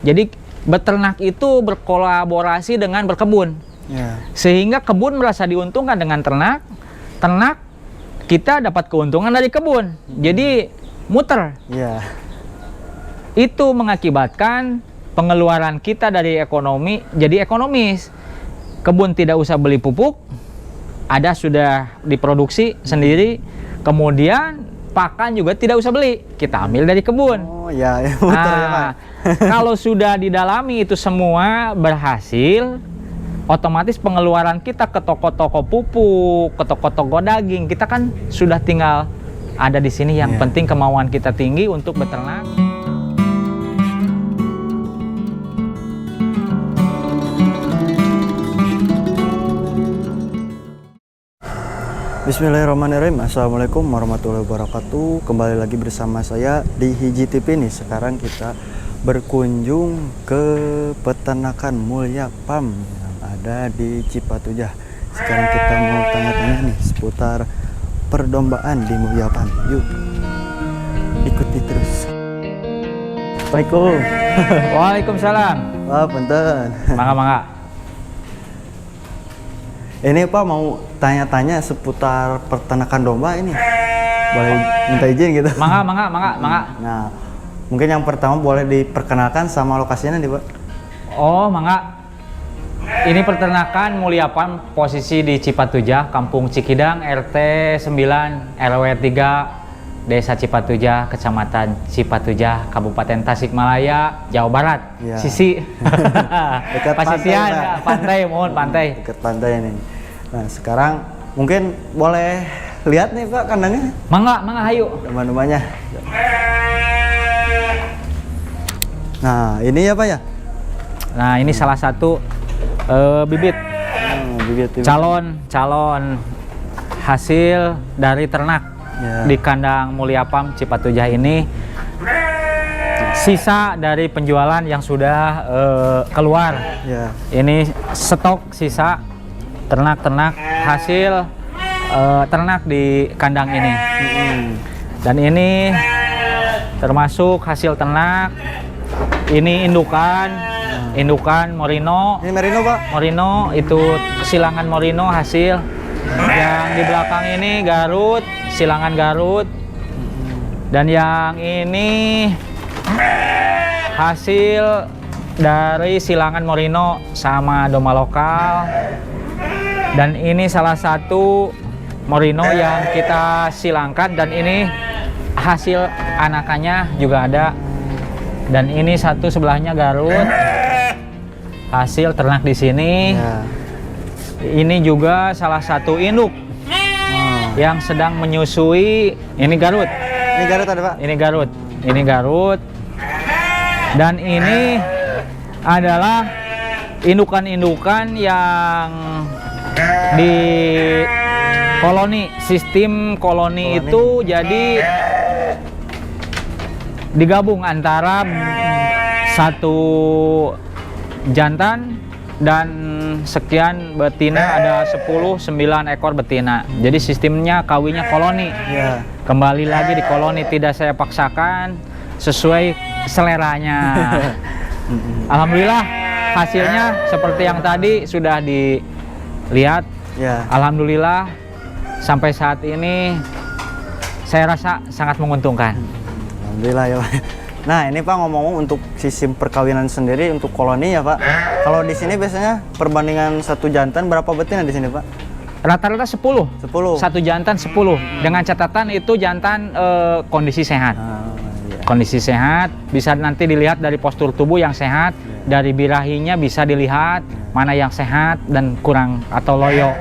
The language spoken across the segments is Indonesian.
Jadi beternak itu berkolaborasi dengan berkebun. Sehingga kebun merasa diuntungkan dengan ternak, ternak kita dapat keuntungan dari kebun. Jadi muter. Itu mengakibatkan pengeluaran kita dari ekonomi jadi ekonomis. Kebun tidak usah beli pupuk, ada sudah diproduksi sendiri. Kemudian pakan juga tidak usah beli, kita ambil dari kebun. Muter ya Pak. Kalau sudah didalami itu semua berhasil, otomatis pengeluaran kita ke toko-toko pupuk, ke toko-toko daging, kita kan sudah tinggal ada di sini. Yang penting kemauan kita tinggi untuk beternak. Bismillahirrahmanirrahim. Assalamualaikum warahmatullahi wabarakatuh. Kembali lagi bersama saya di Hiji TV nih. Sekarang kita berkunjung ke peternakan Mulya Farm yang ada di Cipatujah. Sekarang kita mau tanya-tanya nih seputar perdombaan di Mulya Farm. Yuk, ikuti terus. Assalamualaikum. Waalaikumsalam. Wah, punten. Mangga. Ini Pak mau tanya-tanya seputar peternakan domba ini. Boleh minta izin gitu? Mangga. Nah, mungkin yang pertama boleh diperkenalkan sama lokasinya nih Pak. Oh, mangga. Ini peternakan Mulya Farm, posisi di Cipatujah, Kampung Cikidang, RT 9, RW 3, Desa Cipatujah, Kecamatan Cipatujah, Kabupaten Tasikmalaya, Jawa Barat. Sisi dekat pasisian, pantai, mohon pantai. Dekat pantai ini. Nah, sekarang mungkin boleh lihat nih Pak kandangnya. Mangga, hayu. Domba-dombanya. Nah, ini ya Pak ya? Nah, ini salah satu bibit. Bibit. Calon hasil dari ternak. Di kandang Mulya Farm Cipatujah ini, sisa dari penjualan yang sudah keluar. Ini stok sisa ternak-ternak hasil ternak di kandang ini. Dan ini termasuk hasil ternak. Ini indukan Merino. Ini Merino Pak? Merino itu silangan Merino hasil. Yang di belakang ini Garut, silangan Garut. Dan yang ini hasil dari silangan Merino sama domba lokal. Dan ini salah satu Merino yang kita silangkan, dan ini hasil anakannya juga ada. Dan ini satu sebelahnya Garut, hasil ternak di sini. Ini juga salah satu induk yang sedang menyusui. Ini Garut. Ini Garut ada Pak? Ini Garut. Dan ini adalah indukan-indukan yang di koloni. Sistem koloni itu jadi digabung antara satu jantan dan sekian betina, ada 9 ekor betina. Jadi sistemnya kawinnya koloni. Kembali lagi di koloni, tidak saya paksakan, sesuai seleranya. Alhamdulillah hasilnya seperti yang tadi sudah dilihat. Alhamdulillah sampai saat ini saya rasa sangat menguntungkan. Alhamdulillah ya Pak. Nah, ini Pak ngomong-ngomong untuk sistem perkawinan sendiri untuk koloni ya Pak. Kalau di sini biasanya perbandingan satu jantan berapa betina di sini Pak? Rata-rata 10. Satu jantan 10. Dengan catatan itu jantan kondisi sehat. Kondisi sehat, bisa nanti dilihat dari postur tubuh yang sehat, dari birahinya bisa dilihat mana yang sehat dan kurang atau loyo.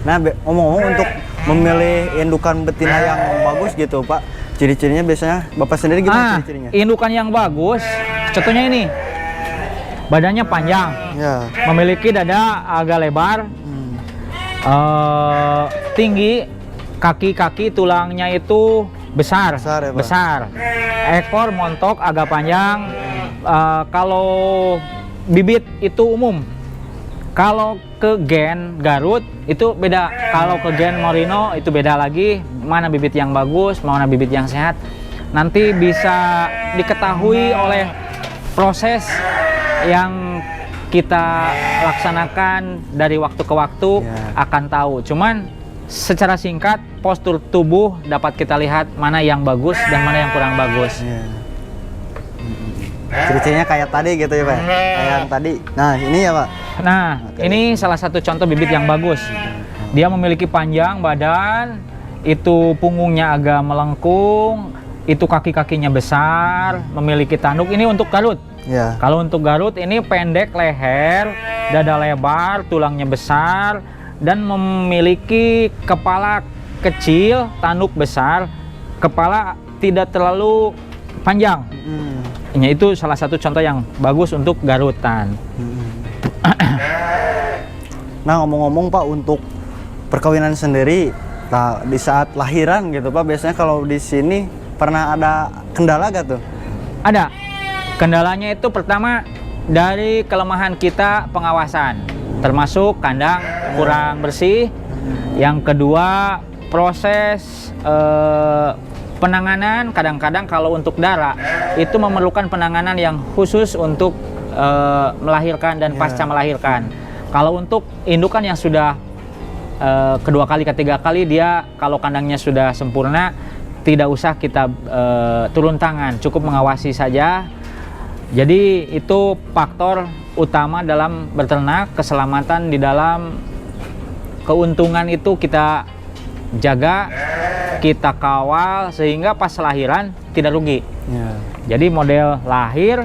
Nah, ngomong-ngomong untuk memilih indukan betina yang bagus gitu Pak, ciri-cirinya biasanya Bapak sendiri gimana ciri-cirinya? Indukan yang bagus, contohnya ini, badannya panjang, memiliki dada agak lebar, tinggi, kaki-kaki tulangnya itu besar. Ekor montok agak panjang. Kalau bibit itu umum. Kalau ke gen Garut itu beda. Kalau ke gen Merino itu beda lagi. Mana bibit yang bagus, mana bibit yang sehat. nanti bisa diketahui oleh proses yang kita laksanakan dari waktu ke waktu akan tahu. Cuman secara singkat postur tubuh dapat kita lihat mana yang bagus dan mana yang kurang bagus. Ciri-cirinya kayak tadi gitu ya Pak? Kayak yang tadi. Nah ini ya Pak? Nah ini salah satu contoh bibit yang bagus. Dia memiliki panjang badan, itu punggungnya agak melengkung, itu kaki-kakinya besar, memiliki tanduk. Ini untuk Garut. Ya. Kalau untuk Garut ini pendek leher, dada lebar, tulangnya besar, dan memiliki kepala kecil, tanduk besar, kepala tidak terlalu panjang. Itu salah satu contoh yang bagus untuk Garutan. Nah ngomong-ngomong Pak, untuk perkawinan sendiri, nah, di saat lahiran gitu Pak, biasanya kalau di sini pernah ada kendala gak tuh? Ada. Kendalanya itu pertama dari kelemahan kita pengawasan, termasuk kandang kurang bersih. Yang kedua proses penanganan, kadang-kadang kalau untuk darah itu memerlukan penanganan yang khusus untuk melahirkan dan pasca melahirkan. Kalau untuk indukan yang sudah kedua kali, ketiga kali, dia kalau kandangnya sudah sempurna, tidak usah kita turun tangan, cukup mengawasi saja. Jadi itu faktor utama dalam berternak, keselamatan di dalam keuntungan itu kita jaga, kita kawal sehingga pas lahiran tidak rugi. Jadi model lahir,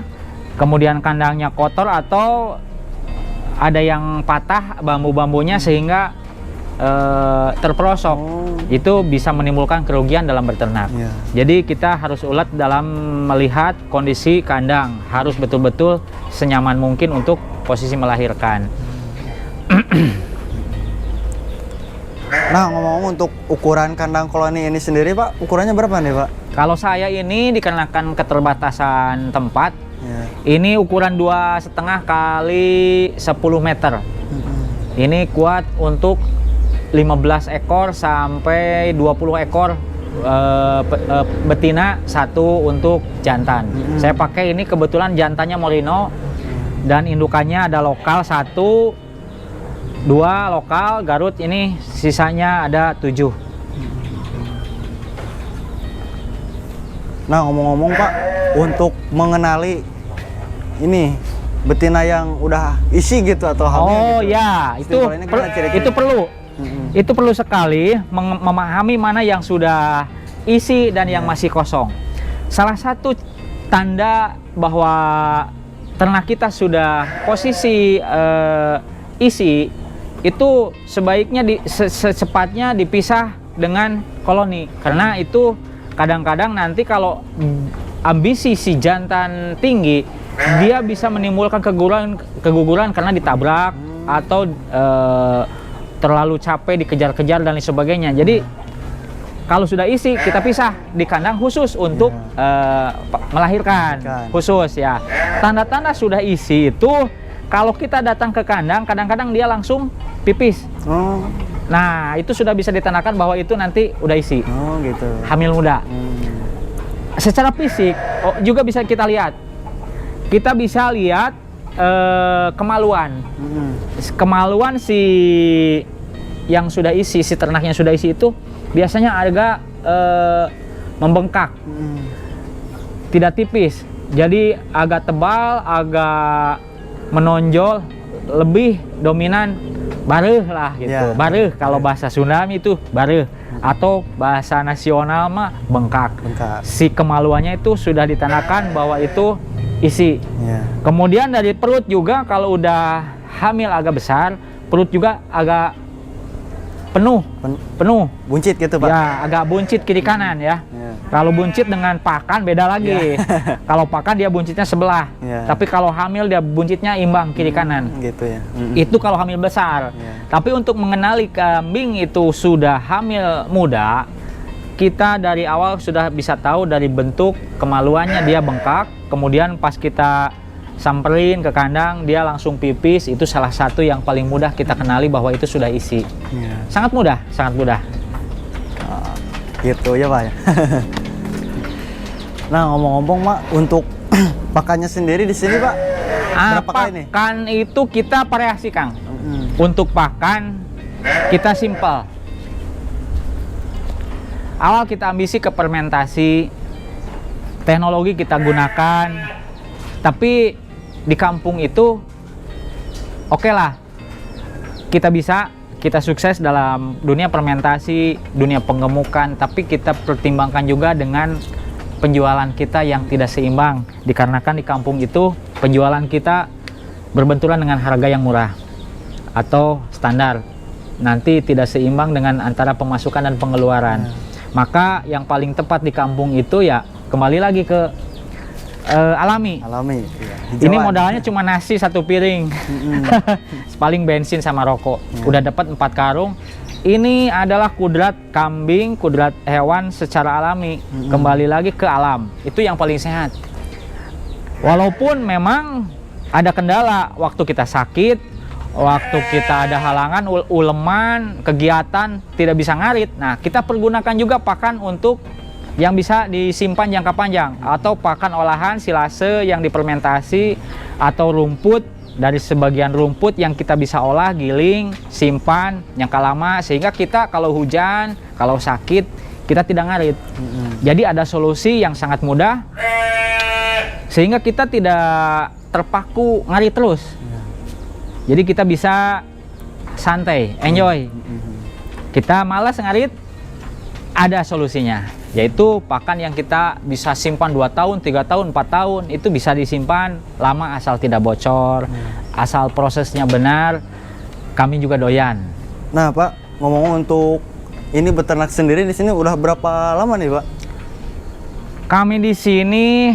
kemudian kandangnya kotor atau ada yang patah bambu-bambunya sehingga terperosok, itu bisa menimbulkan kerugian dalam berternak. Jadi kita harus ulet dalam melihat kondisi kandang, harus betul-betul senyaman mungkin untuk posisi melahirkan. Nah ngomong-ngomong untuk ukuran kandang koloni ini sendiri Pak, ukurannya berapa nih Pak? Kalau saya ini dikarenakan keterbatasan tempat, ini ukuran 2,5 kali 10 meter. Ini kuat untuk 15 ekor sampai 20 ekor betina, satu untuk jantan. Saya pakai ini kebetulan jantannya Merino dan indukannya ada lokal 1, 2 lokal Garut, ini sisanya ada 7. Nah ngomong-ngomong Pak, untuk mengenali ini betina yang udah isi gitu atau hamil gitu. Ya, itu perlu. Itu perlu sekali memahami mana yang sudah isi dan yang masih kosong. Salah satu tanda bahwa ternak kita sudah posisi isi, itu sebaiknya secepatnya dipisah dengan koloni. Karena itu kadang-kadang nanti kalau ambisi si jantan tinggi, dia bisa menimbulkan keguguran karena ditabrak atau terlalu capek dikejar-kejar dan lain sebagainya. Jadi kalau sudah isi kita pisah di kandang khusus untuk melahirkan khusus ya. Tanda-tanda sudah isi itu kalau kita datang ke kandang kadang-kadang dia langsung pipis. Nah itu sudah bisa ditandakan bahwa itu nanti udah isi. Gitu. Hamil muda. Secara fisik juga bisa kita lihat. Kita bisa lihat kemaluan. Kemaluan si yang sudah isi, si ternaknya sudah isi itu biasanya agak membengkak, tidak tipis, jadi agak tebal, agak menonjol, lebih dominan bareuh lah gitu. Bareuh kalau bahasa Sunda itu bareuh, atau bahasa nasional mah bengkak. Si kemaluannya itu sudah ditandakan bahwa itu isi. Kemudian dari perut juga, kalau udah hamil agak besar, perut juga agak penuh, buncit gitu Pak? Ya, agak buncit kiri kanan ya. Kalau buncit dengan pakan beda lagi. Kalau pakan dia buncitnya sebelah, tapi kalau hamil dia buncitnya imbang kiri kanan. Gitu ya. Itu kalau hamil besar. Tapi untuk mengenali kambing itu sudah hamil muda, kita dari awal sudah bisa tahu dari bentuk kemaluannya, dia bengkak. Kemudian pas kita samperin ke kandang, dia langsung pipis. Itu salah satu yang paling mudah kita kenali bahwa itu sudah isi. Sangat mudah, sangat mudah. Gitu ya Pak ya. Nah, ngomong-ngomong Mak, untuk pakannya sendiri di sini Pak, berapa kali nih? Pakan itu kita variasi Kang. Untuk pakan kita simpel. Awal kita ambisi ke fermentasi, teknologi kita gunakan, tapi di kampung itu oke lah, kita sukses dalam dunia fermentasi, dunia penggemukan, tapi kita pertimbangkan juga dengan penjualan kita yang tidak seimbang, dikarenakan di kampung itu penjualan kita berbenturan dengan harga yang murah atau standar, nanti tidak seimbang dengan antara pemasukan dan pengeluaran. Maka yang paling tepat di kampung itu ya kembali lagi ke alami. Iya. Ini modalnya cuma nasi 1 piring, paling bensin sama rokok. Udah dapat 4 karung. Ini adalah kudrat kambing, kudrat hewan secara alami. Kembali lagi ke alam, itu yang paling sehat. Walaupun memang ada kendala, waktu kita sakit, waktu kita ada halangan, uleman, kegiatan, tidak bisa ngarit. Nah, kita pergunakan juga pakan untuk yang bisa disimpan jangka panjang, atau pakan olahan silase yang difermentasi, atau rumput dari sebagian rumput yang kita bisa olah, giling, simpan jangka lama, sehingga kita kalau hujan, kalau sakit, kita tidak ngarit. Jadi ada solusi yang sangat mudah, sehingga kita tidak terpaku ngarit terus. Jadi kita bisa santai, enjoy. Kita malas ngarit, ada solusinya, yaitu pakan yang kita bisa simpan 2 tahun, 3 tahun, 4 tahun, itu bisa disimpan lama asal tidak bocor, asal prosesnya benar, kami juga doyan. Nah Pak, ngomong-ngomong untuk ini beternak sendiri di sini udah berapa lama nih Pak? Kami di sini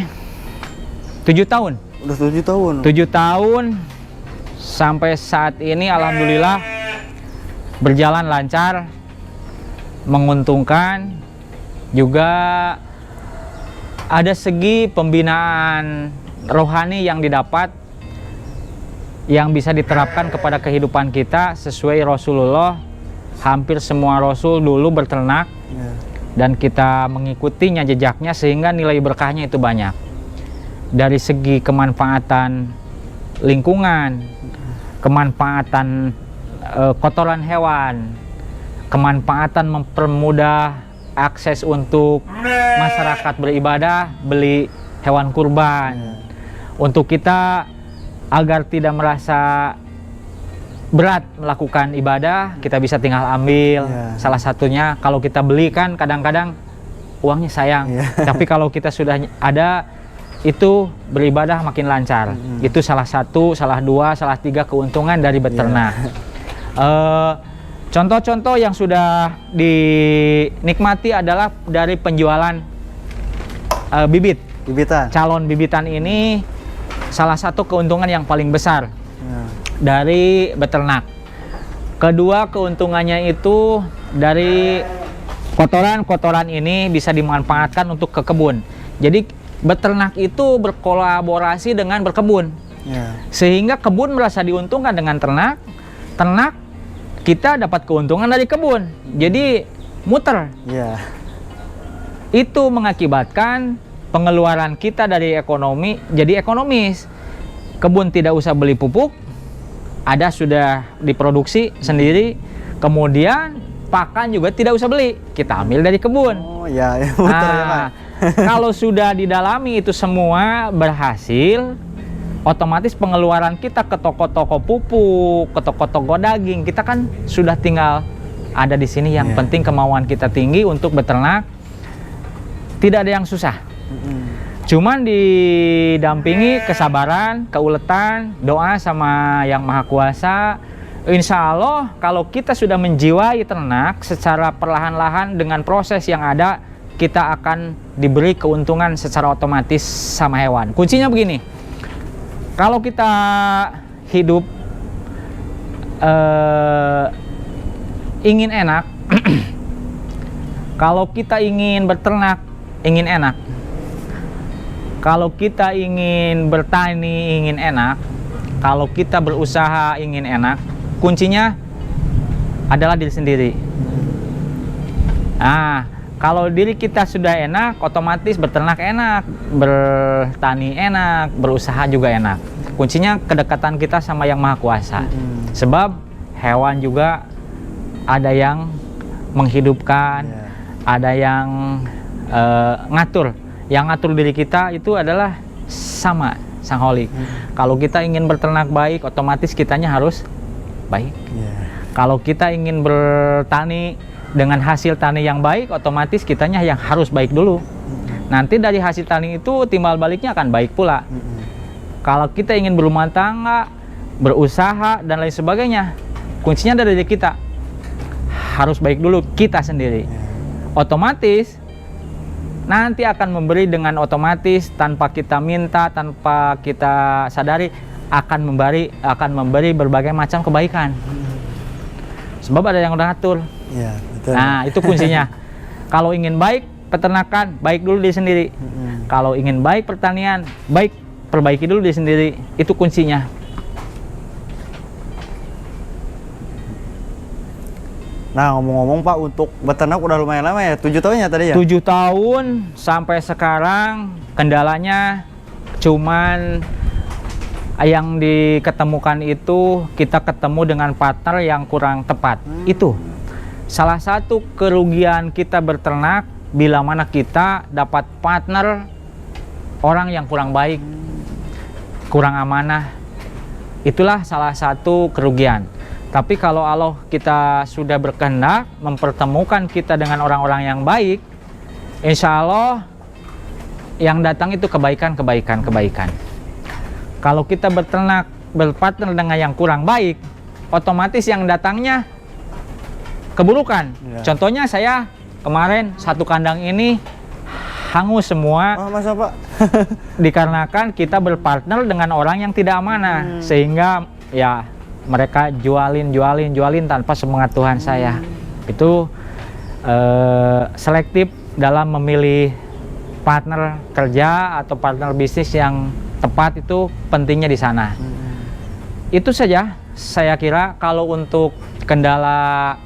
7 tahun. Udah 7 tahun? 7 tahun, sampai saat ini alhamdulillah berjalan lancar, menguntungkan. Juga ada segi pembinaan rohani yang didapat, yang bisa diterapkan kepada kehidupan kita sesuai Rasulullah. Hampir semua Rasul dulu berternak, dan kita mengikutinya jejaknya, sehingga nilai berkahnya itu banyak. Dari segi kemanfaatan lingkungan, kemanfaatan kotoran hewan, kemanfaatan mempermudah akses untuk masyarakat beribadah, beli hewan kurban. Untuk kita agar tidak merasa berat melakukan ibadah, kita bisa tinggal ambil. Salah satunya kalau kita beli kan kadang-kadang uangnya sayang, tapi kalau kita sudah ada itu beribadah makin lancar. Itu salah satu, salah dua, salah tiga keuntungan dari beternak. Contoh-contoh yang sudah dinikmati adalah dari penjualan bibitan. Calon bibitan ini salah satu keuntungan yang paling besar dari beternak. Kedua, keuntungannya itu dari kotoran-kotoran ini bisa dimanfaatkan untuk ke kebun. Jadi beternak itu berkolaborasi dengan berkebun, sehingga kebun merasa diuntungkan dengan ternak, ternak kita dapat keuntungan dari kebun, jadi muter. Itu mengakibatkan pengeluaran kita dari ekonomi jadi ekonomis. Kebun tidak usah beli pupuk, ada sudah diproduksi sendiri. Kemudian pakan juga tidak usah beli, kita ambil dari kebun. Muter ya Pak. Kalau sudah didalami itu semua berhasil, otomatis pengeluaran kita ke toko-toko pupuk, ke toko-toko daging, kita kan sudah tinggal ada di sini. Yang penting kemauan kita tinggi untuk beternak, tidak ada yang susah. Cuman didampingi kesabaran, keuletan, doa sama Yang Maha Kuasa. Insya Allah kalau kita sudah menjiwai ternak secara perlahan-lahan dengan proses yang ada, kita akan diberi keuntungan secara otomatis sama hewan. Kuncinya begini, kalau kita hidup ingin enak, kalau kita ingin berternak ingin enak, kalau kita ingin bertani ingin enak, kalau kita berusaha ingin enak, kuncinya adalah diri sendiri. Kalau diri kita sudah enak, otomatis berternak enak, bertani enak, berusaha juga enak. Kuncinya kedekatan kita sama Yang Maha Kuasa. Sebab hewan juga ada yang menghidupkan, ada yang ngatur. Yang ngatur diri kita itu adalah sama Sang Holy. Kalau kita ingin berternak baik, otomatis kitanya harus baik. Kalau kita ingin bertani dengan hasil tani yang baik, otomatis kitanya yang harus baik dulu. Nanti dari hasil tani itu timbal baliknya akan baik pula. Kalau kita ingin berumah tangga, berusaha dan lain sebagainya, kuncinya dari diri kita. Harus baik dulu kita sendiri. Otomatis nanti akan memberi dengan otomatis, tanpa kita minta, tanpa kita sadari, akan memberi berbagai macam kebaikan. Sebab ada yang udah ngatur. Betul. Nah, itu kuncinya. Kalau ingin baik peternakan, baik dulu diri sendiri. Kalau ingin baik pertanian, baik perbaiki dulu diri sendiri. Itu kuncinya. Nah, ngomong-ngomong Pak, untuk beternak udah lumayan lama ya, 7 tahun ya tadi ya? 7 tahun sampai sekarang, kendalanya cuman yang diketemukan itu kita ketemu dengan partner yang kurang tepat. Itu salah satu kerugian kita berternak bila mana kita dapat partner orang yang kurang baik, kurang amanah. Itulah salah satu kerugian. Tapi kalau Allah kita sudah berkehendak mempertemukan kita dengan orang-orang yang baik, insya Allah yang datang itu kebaikan. Kalau kita berternak berpartner dengan yang kurang baik, otomatis yang datangnya keburukan. Contohnya saya kemarin satu kandang ini hangus semua. Masa Pak? Dikarenakan kita berpartner dengan orang yang tidak amanah, sehingga ya mereka jualin tanpa semangat Tuhan saya. Itu selektif dalam memilih partner kerja atau partner bisnis yang tepat, itu pentingnya di sana. Itu saja saya kira. Kalau untuk kendala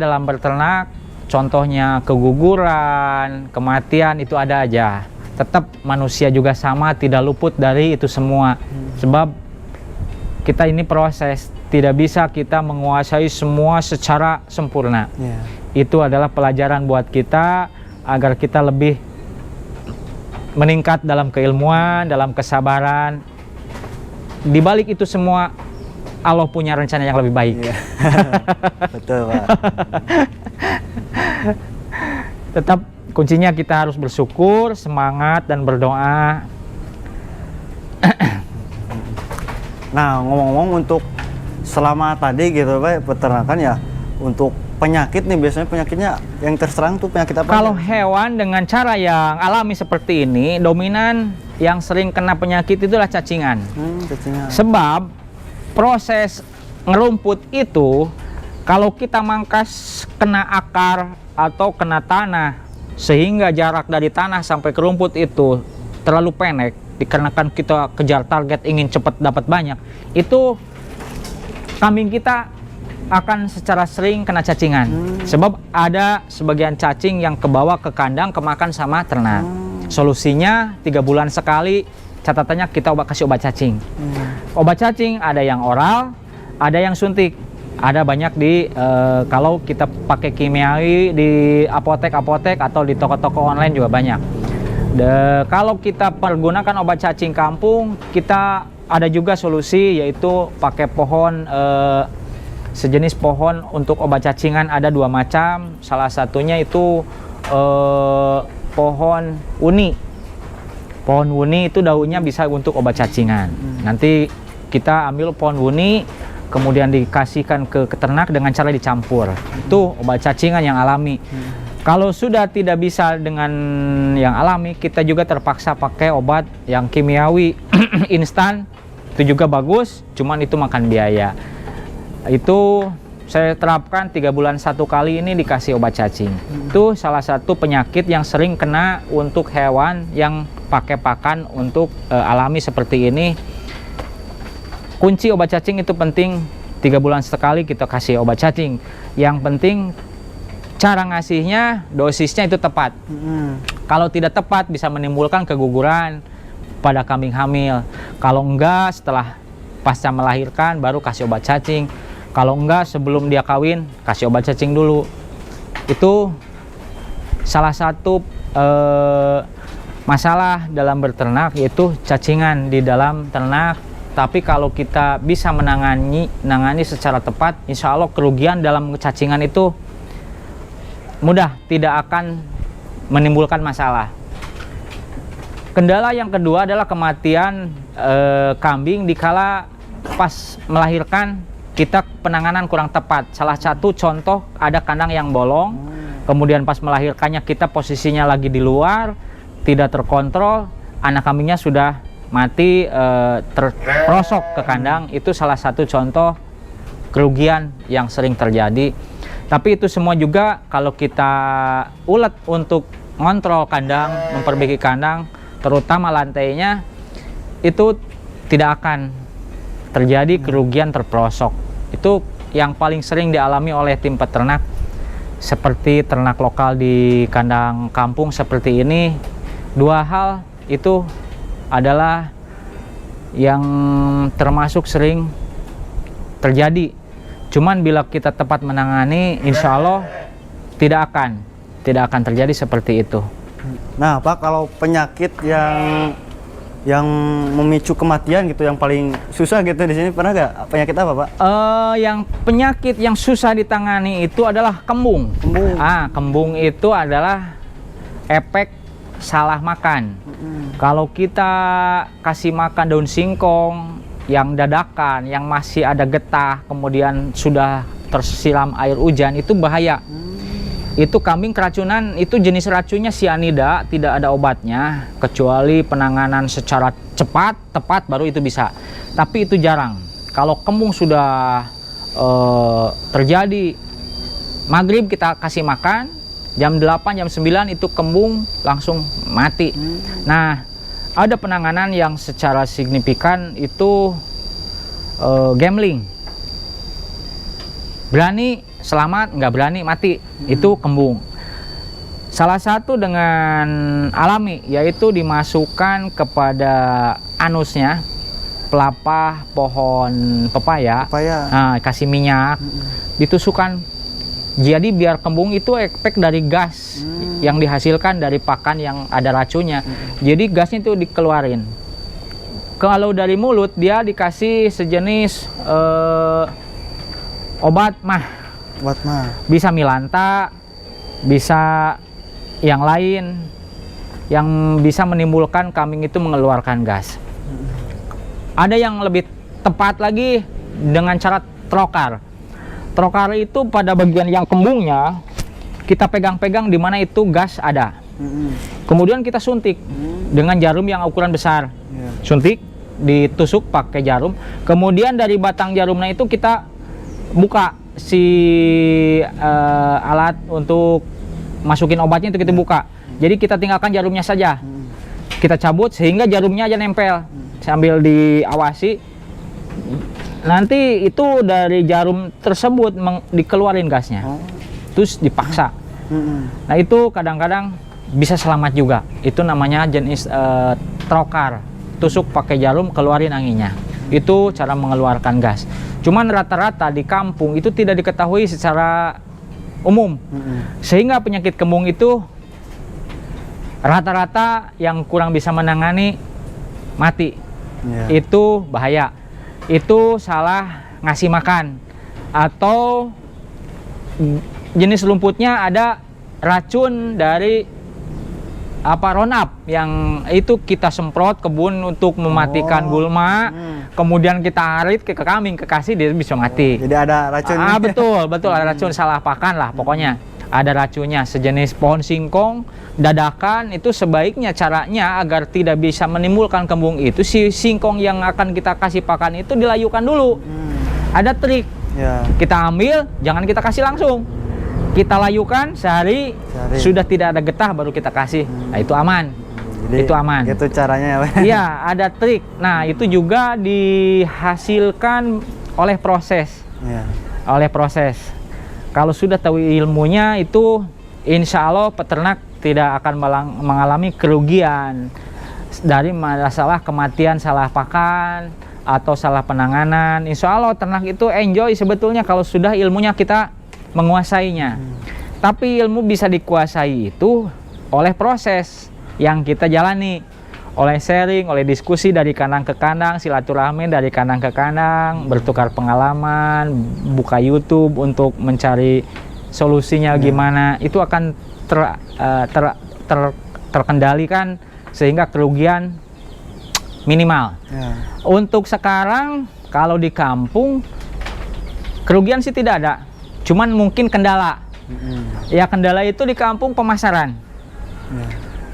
dalam berternak, contohnya keguguran, kematian, itu ada aja. Tetap manusia juga sama, tidak luput dari itu semua. Sebab kita ini proses, tidak bisa kita menguasai semua secara sempurna. Itu adalah pelajaran buat kita agar kita lebih meningkat dalam keilmuan, dalam kesabaran. Di balik itu semua Allah punya rencana yang lebih baik. Betul Pak. Tetap kuncinya kita harus bersyukur, semangat dan berdoa. Nah, ngomong-ngomong untuk selama tadi gitu Pak, peternakan ya, untuk penyakit nih, biasanya penyakitnya yang terserang tuh penyakit apa? Kalau hewan dengan cara yang alami seperti ini, dominan yang sering kena penyakit itulah cacingan. Cacingan. Sebab proses ngerumput itu, kalau kita mangkas kena akar atau kena tanah, sehingga jarak dari tanah sampai ke rumput itu terlalu pendek, dikarenakan kita kejar target ingin cepat dapat banyak, itu kambing kita akan secara sering kena cacingan. Sebab ada sebagian cacing yang kebawa ke kandang, kemakan sama ternak. Solusinya 3 bulan sekali, catatannya kita kasih obat cacing. Obat cacing ada yang oral, ada yang suntik. Ada banyak di kalau kita pakai kimiawi di apotek atau di toko-toko online juga banyak. Kalau kita pergunakan obat cacing kampung, kita ada juga solusi, yaitu pakai pohon, sejenis pohon untuk obat cacingan. Ada 2 macam, salah satunya itu pohon uni. Pohon uni itu daunnya bisa untuk obat cacingan. Nanti kita ambil pohon uni, kemudian dikasihkan ke ternak dengan cara dicampur. Itu obat cacingan yang alami. Kalau sudah tidak bisa dengan yang alami, kita juga terpaksa pakai obat yang kimiawi instan. Itu juga bagus, cuman itu makan biaya. Itu saya terapkan 3 bulan 1 kali ini dikasih obat cacing. Itu salah satu penyakit yang sering kena untuk hewan yang pakai pakan untuk alami seperti ini. Kunci obat cacing itu penting, 3 bulan sekali kita kasih obat cacing. Yang penting cara ngasihnya, dosisnya itu tepat. Kalau tidak tepat bisa menimbulkan keguguran pada kambing hamil. Kalau enggak, setelah pasca melahirkan baru kasih obat cacing. Kalau enggak, sebelum dia kawin kasih obat cacing dulu. Itu salah satu masalah dalam berternak, yaitu cacingan di dalam ternak. Tapi kalau kita bisa menangani secara tepat, insya Allah kerugian dalam cacingan itu mudah, tidak akan menimbulkan masalah. Kendala yang kedua adalah kematian kambing dikala pas melahirkan kita penanganan kurang tepat. Salah satu contoh, ada kandang yang bolong, kemudian pas melahirkannya kita posisinya lagi di luar, tidak terkontrol, anak kambingnya sudah mati, terperosok ke kandang. Itu salah satu contoh kerugian yang sering terjadi. Tapi itu semua juga kalau kita ulet untuk ngontrol kandang, memperbaiki kandang, terutama lantainya, itu tidak akan terjadi kerugian terperosok. Itu yang paling sering dialami oleh tim peternak seperti ternak lokal di kandang kampung seperti ini. Dua hal itu adalah yang termasuk sering terjadi. Cuman bila kita tepat menangani, insya Allah tidak akan terjadi seperti itu. Nah, Pak, kalau penyakit yang memicu kematian gitu, yang paling susah gitu di sini, pernah nggak penyakit apa, Pak? Yang penyakit yang susah ditangani itu adalah kembung. Kembung itu adalah efek salah makan. Kalau kita kasih makan daun singkong yang dadakan, yang masih ada getah, kemudian sudah tersiram air hujan, itu bahaya. Itu kambing keracunan, itu jenis racunnya sianida, tidak ada obatnya, kecuali penanganan secara cepat, tepat, baru itu bisa. Tapi itu jarang. Kalau kembung sudah terjadi, maghrib kita kasih makan, jam 8, jam 9 itu kembung langsung mati. Nah, ada penanganan yang secara signifikan itu gambling. Berani selamat, nggak berani mati, itu kembung. Salah satu dengan alami, yaitu dimasukkan kepada anusnya pelepah pohon pepaya. Nah, kasih minyak, ditusukkan. Jadi biar kembung itu efek dari gas yang dihasilkan dari pakan yang ada racunnya. Jadi gasnya itu dikeluarin. Kalau dari mulut dia dikasih sejenis obat mah. Bisa milanta, bisa yang lain yang bisa menimbulkan kambing itu mengeluarkan gas. Ada yang lebih tepat lagi dengan cara trokar. Trokar itu pada bagian yang kembungnya kita pegang-pegang di mana itu gas ada. Kemudian kita suntik dengan jarum yang ukuran besar. Suntik, ditusuk pakai jarum. Kemudian dari batang jarumnya itu kita buka si alat untuk masukin obatnya, itu kita buka. Jadi kita tinggalkan jarumnya saja. Kita cabut sehingga jarumnya aja nempel. Sambil diawasi, nanti itu dari jarum tersebut dikeluarin gasnya. Terus dipaksa. Nah, itu kadang-kadang bisa selamat juga. Itu namanya jenis trokar. Tusuk pakai jarum, keluarin anginnya. Itu cara mengeluarkan gas. Cuman rata-rata di kampung itu tidak diketahui secara umum. Sehingga penyakit kembung itu rata-rata yang kurang bisa menangani mati. Itu bahaya. Itu salah ngasih makan. Atau jenis lumputnya ada racun dari Roundup, yang itu kita semprot kebun untuk mematikan gulma. Kemudian kita arit ke kambing, ke kasih, dia bisa mati. Jadi ada racunnya. Betul, ada racun, salah pakan lah pokoknya. Ada racunnya, sejenis pohon singkong dadakan. Itu sebaiknya caranya agar tidak bisa menimbulkan kembung itu, si singkong yang akan kita kasih pakan itu dilayukan dulu. Ada trik. Kita ambil, jangan kita kasih langsung. Kita layukan sehari sudah tidak ada getah, baru kita kasih. Nah, itu aman. Jadi, itu aman. Itu caranya ya, Pak? Iya, ada trik. Nah, itu juga dihasilkan oleh proses. Oleh proses. Kalau sudah tahu ilmunya itu, insya Allah peternak tidak akan mengalami kerugian dari masalah kematian salah pakan atau salah penanganan. Insya Allah ternak itu enjoy sebetulnya kalau sudah ilmunya kita menguasainya. Tapi ilmu bisa dikuasai itu oleh proses yang kita jalani, oleh sharing, oleh diskusi dari kandang ke kandang, silaturahmi dari kandang ke kandang, bertukar pengalaman, buka YouTube untuk mencari solusinya gimana, itu akan terkendalikan sehingga kerugian minimal. Untuk sekarang kalau di kampung kerugian sih tidak ada, cuman mungkin kendala. Ya kendala itu di kampung pemasaran.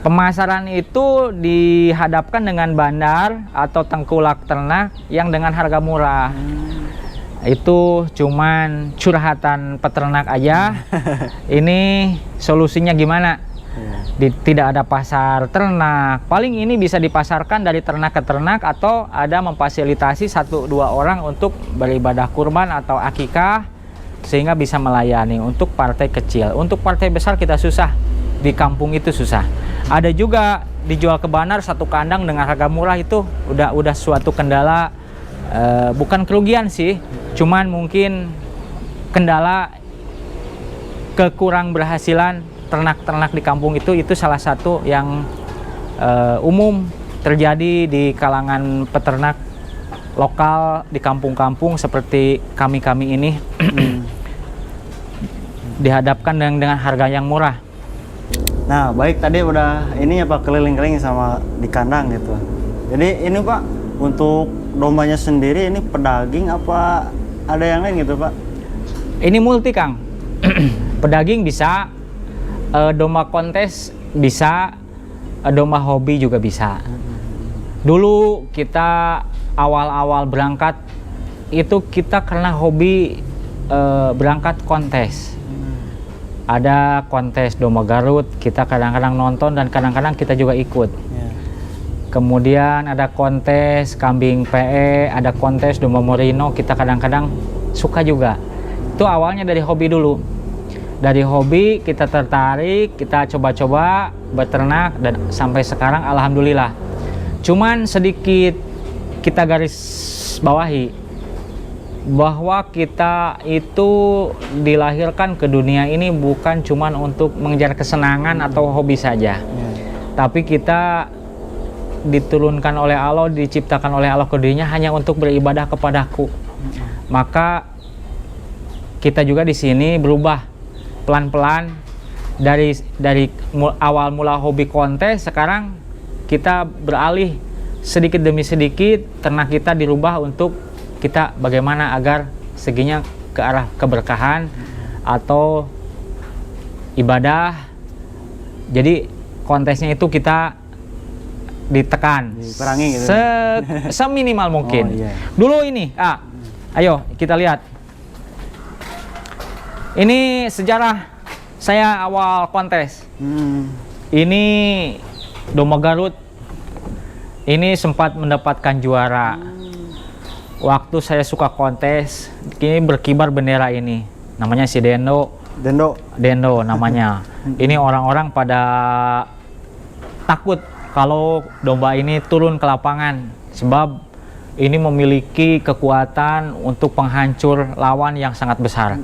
Pemasaran itu dihadapkan dengan bandar atau tengkulak ternak yang dengan harga murah. Itu cuman curhatan peternak aja. Ini solusinya gimana? Tidak ada pasar ternak. Paling ini bisa dipasarkan dari ternak ke ternak atau ada memfasilitasi 1-2 orang untuk beribadah kurban atau akikah sehingga bisa melayani untuk partai kecil. Untuk partai besar kita susah. Di kampung itu susah. Ada juga dijual ke bandar satu kandang dengan harga murah, itu udah suatu kendala, bukan kerugian sih, cuman mungkin kendala kekurang berhasilan ternak-ternak di kampung itu salah satu yang umum terjadi di kalangan peternak lokal di kampung-kampung seperti kami ini. Dihadapkan dengan harga yang murah. Nah, baik, tadi udah ini ya Pak, keliling-keliling sama di kandang gitu. Jadi ini Pak, untuk dombanya sendiri ini pedaging apa ada yang lain gitu Pak? Ini multi Kang. Pedaging bisa, domba kontes bisa, domba hobi juga bisa. Dulu kita awal-awal berangkat itu kita karena hobi berangkat kontes. Ada kontes domba Garut, kita kadang-kadang nonton dan kadang-kadang kita juga ikut. Kemudian ada kontes kambing PE, ada kontes domba Merino, kita kadang-kadang suka juga. Itu awalnya dari hobi dulu. Dari hobi kita tertarik, kita coba-coba beternak dan sampai sekarang alhamdulillah. Cuman sedikit kita garis bawahi bahwa kita itu dilahirkan ke dunia ini bukan cuman untuk mengejar kesenangan atau hobi saja. Tapi kita diturunkan oleh Allah, diciptakan oleh Allah ke dunia hanya untuk beribadah kepadaku. Maka kita juga di sini berubah pelan-pelan dari awal mula hobi kontes, sekarang kita beralih sedikit demi sedikit ternak kita dirubah untuk kita bagaimana agar seginya ke arah keberkahan atau ibadah. Jadi kontesnya itu kita ditekan, dikurangi gitu. Seminimal mungkin. Oh, iya. Dulu ini, ayo kita lihat. Ini sejarah saya awal kontes. Ini domba Garut. Ini sempat mendapatkan juara. Waktu saya suka kontes, kini berkibar bendera ini. Namanya si Dendo namanya. Ini orang-orang pada takut kalau domba ini turun ke lapangan, sebab ini memiliki kekuatan untuk penghancur lawan yang sangat besar.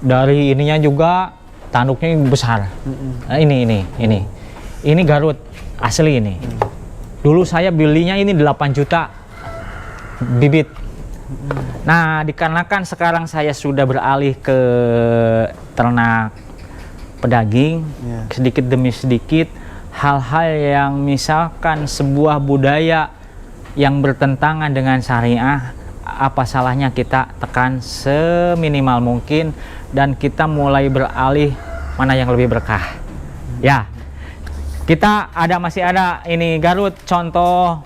Dari ininya juga tanduknya besar. Nah, ini Garut asli ini. Dulu saya belinya ini 8 juta bibit. Nah, dikarenakan sekarang saya sudah beralih ke ternak pedaging, sedikit demi sedikit hal-hal yang misalkan sebuah budaya yang bertentangan dengan syariah, apa salahnya kita tekan seminimal mungkin dan kita mulai beralih mana yang lebih berkah. Ya, kita masih ada ini Garut, contoh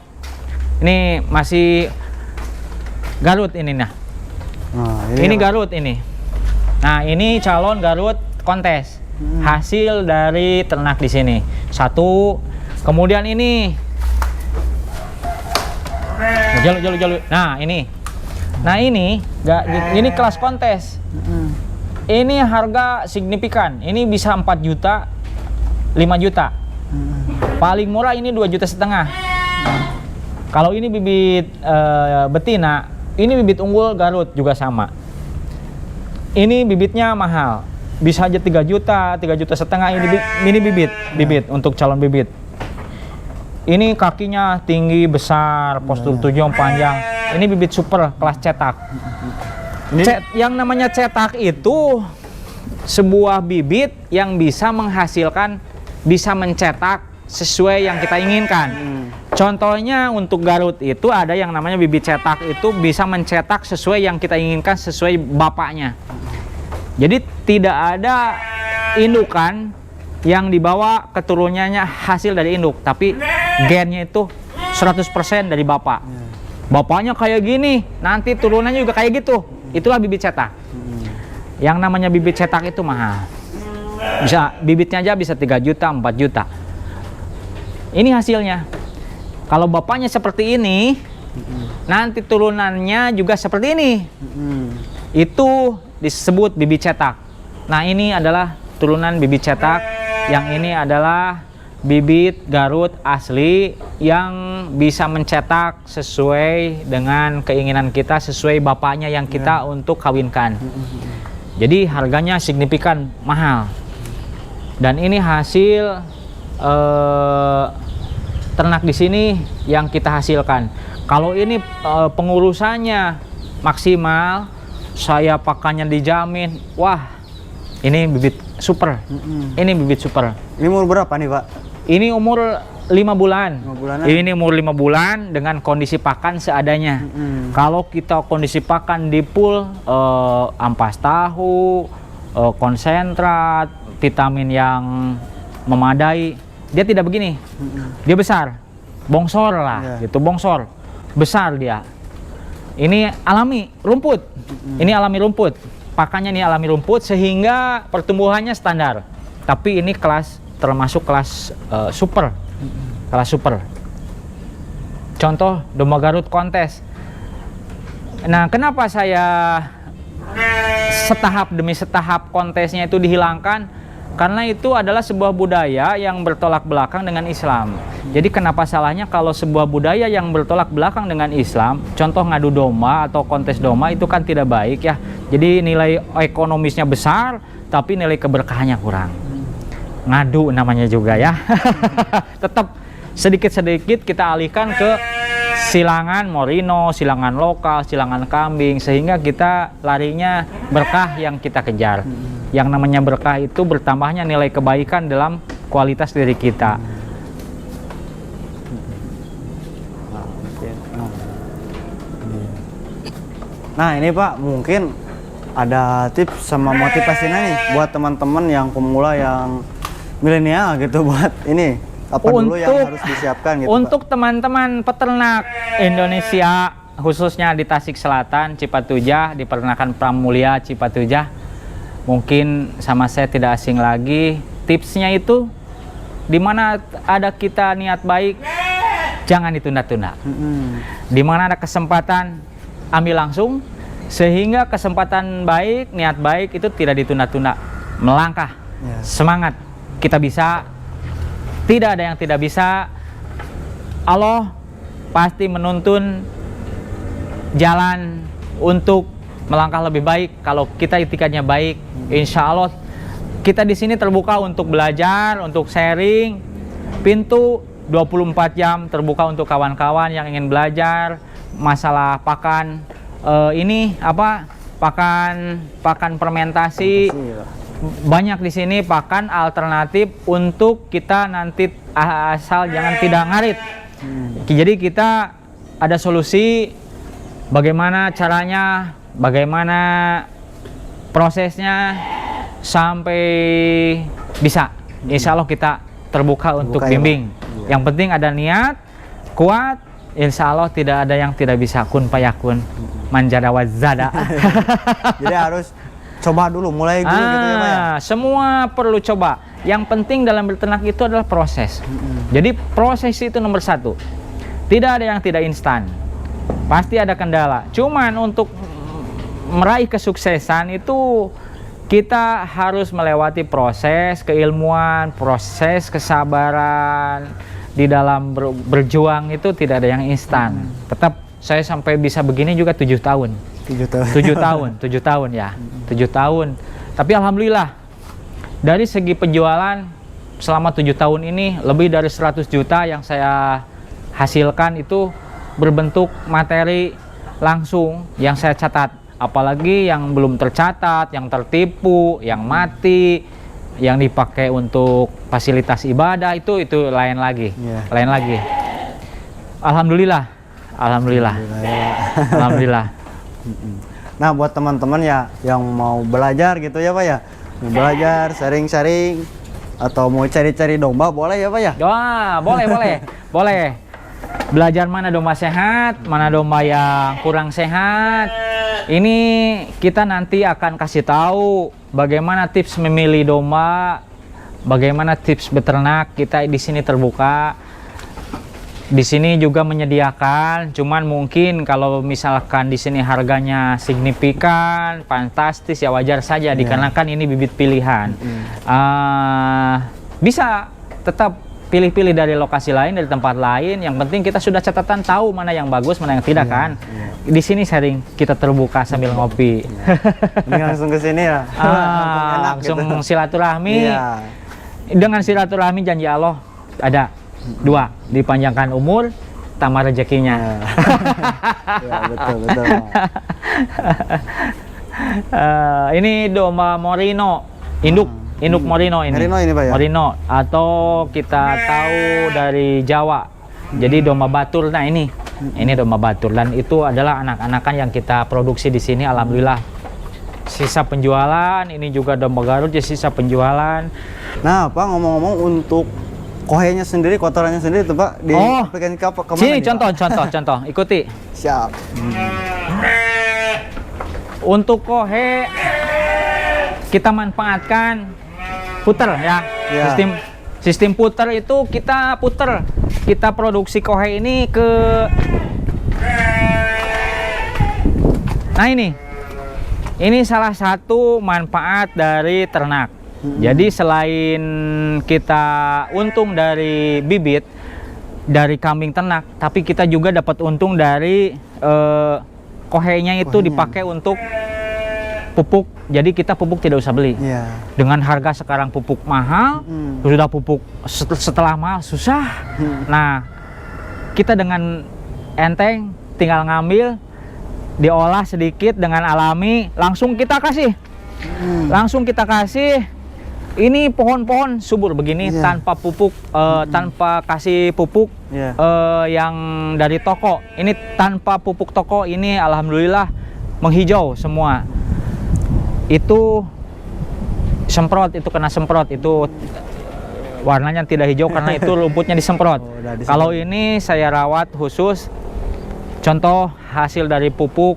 ini masih Garut ini. Nah, ini Garut ini. Nah, ini calon Garut kontes. Hasil dari ternak di sini. Satu. Kemudian ini. Jalur. Nah, ini. Nah, ini kelas kontes. Ini harga signifikan. Ini bisa 4 juta, 5 juta. Paling murah ini 2,5 juta. Kalau ini bibit betina, ini bibit unggul Garut juga sama. Ini bibitnya mahal. Bisa aja 3 juta, 3,5 juta ini bibit untuk calon bibit. Ini kakinya tinggi, besar, postur tujuan panjang. Ini bibit super kelas cetak. Yang namanya cetak itu sebuah bibit yang bisa menghasilkan, bisa mencetak sesuai yang kita inginkan. Contohnya untuk Garut itu ada yang namanya bibit cetak, itu bisa mencetak sesuai yang kita inginkan, sesuai bapaknya. Jadi tidak ada indukan yang dibawa keturunannya hasil dari induk, tapi gennya itu 100% dari bapak. Bapaknya kayak gini, nanti turunannya juga kayak gitu. Itulah bibit cetak. Yang namanya bibit cetak itu mahal. Bisa bibitnya aja bisa 3 juta, 4 juta. Ini hasilnya. Kalau bapaknya seperti ini, nanti turunannya juga seperti ini. Itu disebut bibit cetak. Nah, ini adalah turunan bibit cetak. Yang ini adalah bibit Garut asli yang bisa mencetak sesuai dengan keinginan kita, sesuai bapaknya yang kita untuk kawinkan. Jadi harganya signifikan mahal. Dan ini hasil ternak di sini yang kita hasilkan. Kalau ini pengurusannya maksimal, saya pakannya dijamin, wah, ini bibit super. Ini bibit super. Ini umur berapa nih, Pak? Ini umur 5 bulan. 5 bulanan. Ini umur 5 bulan dengan kondisi pakan seadanya. Kalau kita kondisi pakan di pool, ampas tahu, konsentrat, vitamin yang memadai, dia tidak begini. Dia besar, bongsor lah, gitu, bongsor, besar dia. Ini alami rumput. Ini alami rumput. Pakannya ini alami rumput sehingga pertumbuhannya standar. Tapi ini termasuk kelas super. Kelas super. Contoh domba Garut kontes. Nah, kenapa saya setahap demi setahap kontesnya itu dihilangkan? Karena itu adalah sebuah budaya yang bertolak belakang dengan Islam. Jadi kenapa salahnya kalau sebuah budaya yang bertolak belakang dengan Islam, contoh ngadu domba atau kontes domba, itu kan tidak baik ya. Jadi nilai ekonomisnya besar, tapi nilai keberkahannya kurang. Ngadu namanya juga ya. Tetap sedikit-sedikit kita alihkan ke silangan merino, silangan lokal, silangan kambing, sehingga kita larinya berkah yang kita kejar. Yang namanya berkah itu bertambahnya nilai kebaikan dalam kualitas diri kita. Nah, ini Pak, mungkin ada tips sama motivasinya nih buat teman-teman yang pemula, yang milenial gitu, buat ini apa dulu yang harus disiapkan gitu, untuk teman-teman peternak Indonesia, khususnya di Tasik Selatan, Cipatujah, di peternakan Pramulya Cipatujah, mungkin sama saya tidak asing lagi. Tipsnya itu, dimana ada kita niat baik, jangan ditunda-tunda. Dimana ada kesempatan, ambil langsung, sehingga kesempatan baik, niat baik itu tidak ditunda-tunda. Melangkah, semangat, kita bisa. Tidak ada yang tidak bisa. Allah pasti menuntun jalan untuk melangkah lebih baik. Kalau kita itikadnya baik, insya Allah kita di sini terbuka untuk belajar, untuk sharing. Pintu 24 jam terbuka untuk kawan-kawan yang ingin belajar masalah pakan. Ini apa? Pakan fermentasi. Banyak di sini pakan alternatif untuk kita nanti, asal jangan tidak ngarit. Jadi kita ada solusi bagaimana caranya, bagaimana prosesnya sampai bisa. Insya Allah kita terbuka untuk bimbing. Yang penting ada niat kuat. Insya Allah tidak ada yang tidak bisa. Kun payakun, manjada wazada. Jadi harus coba dulu, mulai dulu gitu ya Pak ya? Semua perlu coba. Yang penting dalam berternak itu adalah proses. Jadi proses itu nomor 1. Tidak ada yang tidak instan. Pasti ada kendala. Cuman untuk meraih kesuksesan itu kita harus melewati proses keilmuan, proses kesabaran. Di dalam berjuang itu tidak ada yang instan. Tetap saya sampai bisa begini juga 7 tahun. 7 tahun ya. 7 tahun. Tapi alhamdulillah dari segi penjualan selama 7 tahun ini lebih dari 100 juta yang saya hasilkan itu berbentuk materi langsung yang saya catat. Apalagi yang belum tercatat, yang tertipu, yang mati, yang dipakai untuk fasilitas ibadah itu lain lagi. Lain lagi. Alhamdulillah. Alhamdulillah. Alhamdulillah. Nah, buat teman-teman ya yang mau belajar gitu ya Pak ya. Mau belajar, sharing-sharing atau mau cari-cari domba boleh ya Pak ya? Wah, boleh, boleh. Boleh. Belajar mana domba sehat, mana domba yang kurang sehat. Ini kita nanti akan kasih tahu bagaimana tips memilih domba, bagaimana tips beternak. Kita di sini terbuka. Di sini juga menyediakan, cuman mungkin kalau misalkan di sini harganya signifikan, fantastis ya wajar saja dikarenakan ini bibit pilihan. Bisa tetap pilih-pilih dari lokasi lain, dari tempat lain. Yang penting kita sudah catatan tahu mana yang bagus, mana yang tidak kan. Di sini sharing kita terbuka sambil ngopi. Ini langsung ke sini ya. Langsung gitu. Silaturahmi. Dengan silaturahmi janji Allah ada 2, dipanjangkan umur, tambah rezekinya. Ya, betul. Ini domba Morino, induk Morino ini. Merino ini Pak ya? Morino atau kita tahu dari Jawa. Jadi domba batur. Nah ini domba batur dan itu adalah anak-anakan yang kita produksi di sini. Alhamdulillah. Sisa penjualan ini juga domba Garut ya sisa penjualan. Nah Pak, ngomong-ngomong untuk kohenya sendiri, kotorannya sendiri tuh Pak diaplikasikan ke mana? Sini nih, contoh, ikuti. Siap. Untuk kohe kita manfaatkan puter ya. Sistem puter itu kita puter. Kita produksi kohe ini ke. Nah ini salah satu manfaat dari ternak. Jadi selain kita untung dari bibit dari kambing ternak, tapi kita juga dapat untung dari kohenya itu dipakai untuk pupuk. Jadi kita pupuk tidak usah beli. Dengan harga sekarang pupuk mahal, sudah pupuk setelah mahal susah. Nah, kita dengan enteng tinggal ngambil, diolah sedikit dengan alami, langsung kita kasih. Langsung kita kasih. Ini pohon-pohon subur begini tanpa pupuk, tanpa kasih pupuk yang dari toko. Ini tanpa pupuk toko, ini alhamdulillah menghijau semua. Itu semprot, itu kena semprot, itu warnanya tidak hijau karena itu rumputnya disemprot. Kalau ini saya rawat khusus, contoh hasil dari pupuk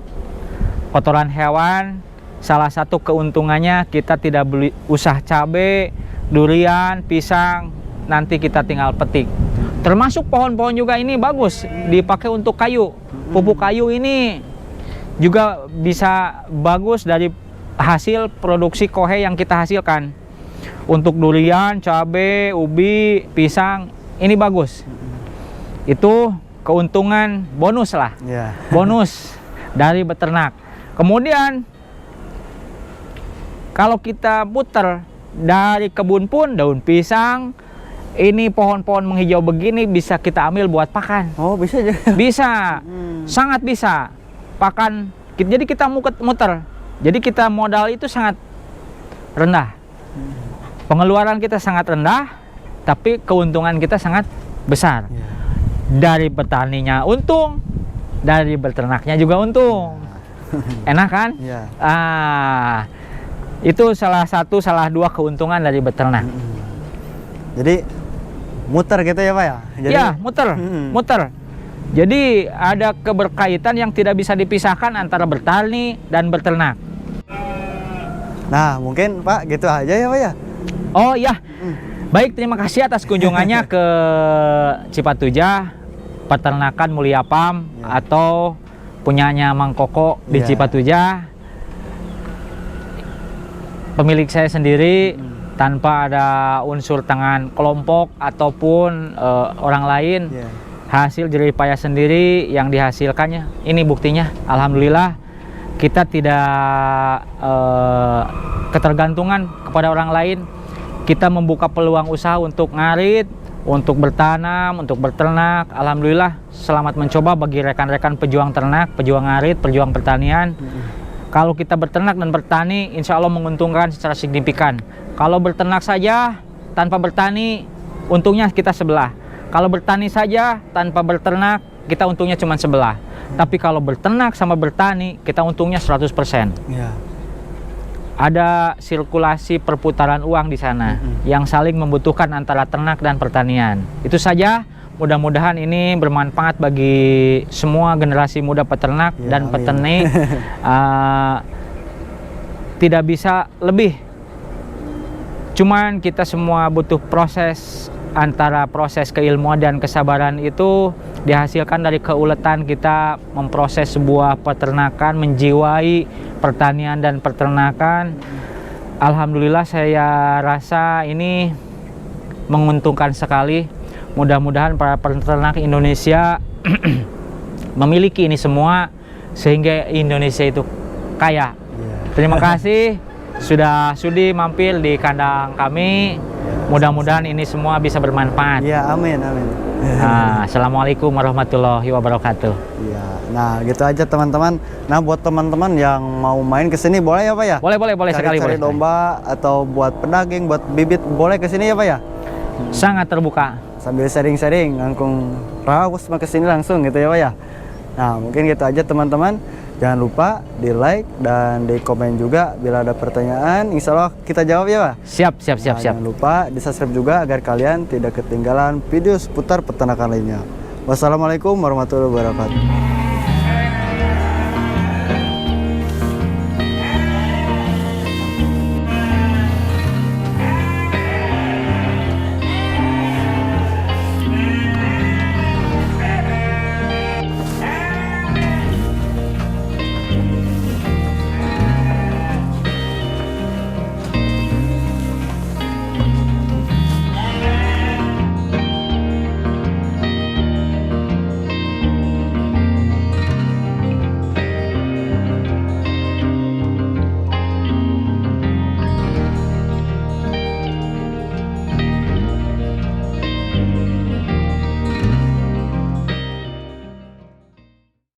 kotoran hewan. Salah satu keuntungannya kita tidak beli usah cabai, durian, pisang, nanti kita tinggal petik. Termasuk pohon-pohon juga ini bagus dipakai untuk kayu. Pupuk kayu ini juga bisa bagus dari hasil produksi kohe yang kita hasilkan. Untuk durian, cabai, ubi, pisang, ini bagus. Itu keuntungan bonus lah. Bonus dari beternak. Kemudian kalau kita puter dari kebun pun daun pisang, ini pohon-pohon menghijau begini bisa kita ambil buat pakan. Oh bisa aja. Bisa, sangat bisa. Pakan, jadi kita muter. Jadi kita modal itu sangat rendah. Pengeluaran kita sangat rendah, tapi keuntungan kita sangat besar. Dari petaninya untung, dari beternaknya juga untung. Enak kan? Itu salah dua keuntungan dari beternak. Jadi muter gitu ya Pak ya? Ya muter. Jadi ada keberkaitan yang tidak bisa dipisahkan antara bertani dan beternak. Nah mungkin Pak gitu aja ya Pak ya? Oh iya. Baik, terima kasih atas kunjungannya ke Cipatujah, peternakan Mulia Pam atau punyanya Mang Koko di Cipatujah. pemilik saya sendiri, tanpa ada unsur tangan kelompok ataupun orang lain. Iya. Hasil jerih payah sendiri yang dihasilkannya. Ini buktinya, alhamdulillah kita tidak ketergantungan kepada orang lain. Kita membuka peluang usaha untuk ngarit, untuk bertanam, untuk berternak. Alhamdulillah selamat mencoba bagi rekan-rekan pejuang ternak, pejuang ngarit, pejuang pertanian. Kalau kita berternak dan bertani, insya Allah menguntungkan secara signifikan. Kalau berternak saja tanpa bertani, untungnya kita sebelah. Kalau bertani saja tanpa berternak, kita untungnya cuma sebelah. Tapi kalau berternak sama bertani, kita untungnya 100%. Iya. Ada sirkulasi perputaran uang di sana yang saling membutuhkan antara ternak dan pertanian. Itu saja, mudah-mudahan ini bermanfaat bagi semua generasi muda peternak dan peternak. Tidak bisa lebih. Cuman kita semua butuh proses, antara proses keilmuan dan kesabaran itu dihasilkan dari keuletan kita memproses sebuah peternakan, menjiwai pertanian dan peternakan. Alhamdulillah saya rasa ini menguntungkan sekali. Mudah-mudahan para peternak Indonesia memiliki ini semua sehingga Indonesia itu kaya. Terima kasih sudah sudi mampir di kandang kami. Mudah-mudahan ini semua bisa bermanfaat. Iya, amin, amin. Assalamualaikum warahmatullahi wabarakatuh. Iya, nah gitu aja teman-teman. Nah buat teman-teman yang mau main ke sini boleh ya Pak ya? Boleh sekali. Cari domba atau buat pedaging, buat bibit boleh ke sini ya Pak ya? Sangat terbuka. Sambil sharing-sharing, langsung raus ke sini langsung gitu ya Pak ya? Nah mungkin gitu aja teman-teman. Jangan lupa di like dan di komen juga bila ada pertanyaan. Insya Allah kita jawab ya Pak. Siap. Jangan lupa di subscribe juga agar kalian tidak ketinggalan video seputar peternakan lainnya. Wassalamualaikum warahmatullahi wabarakatuh.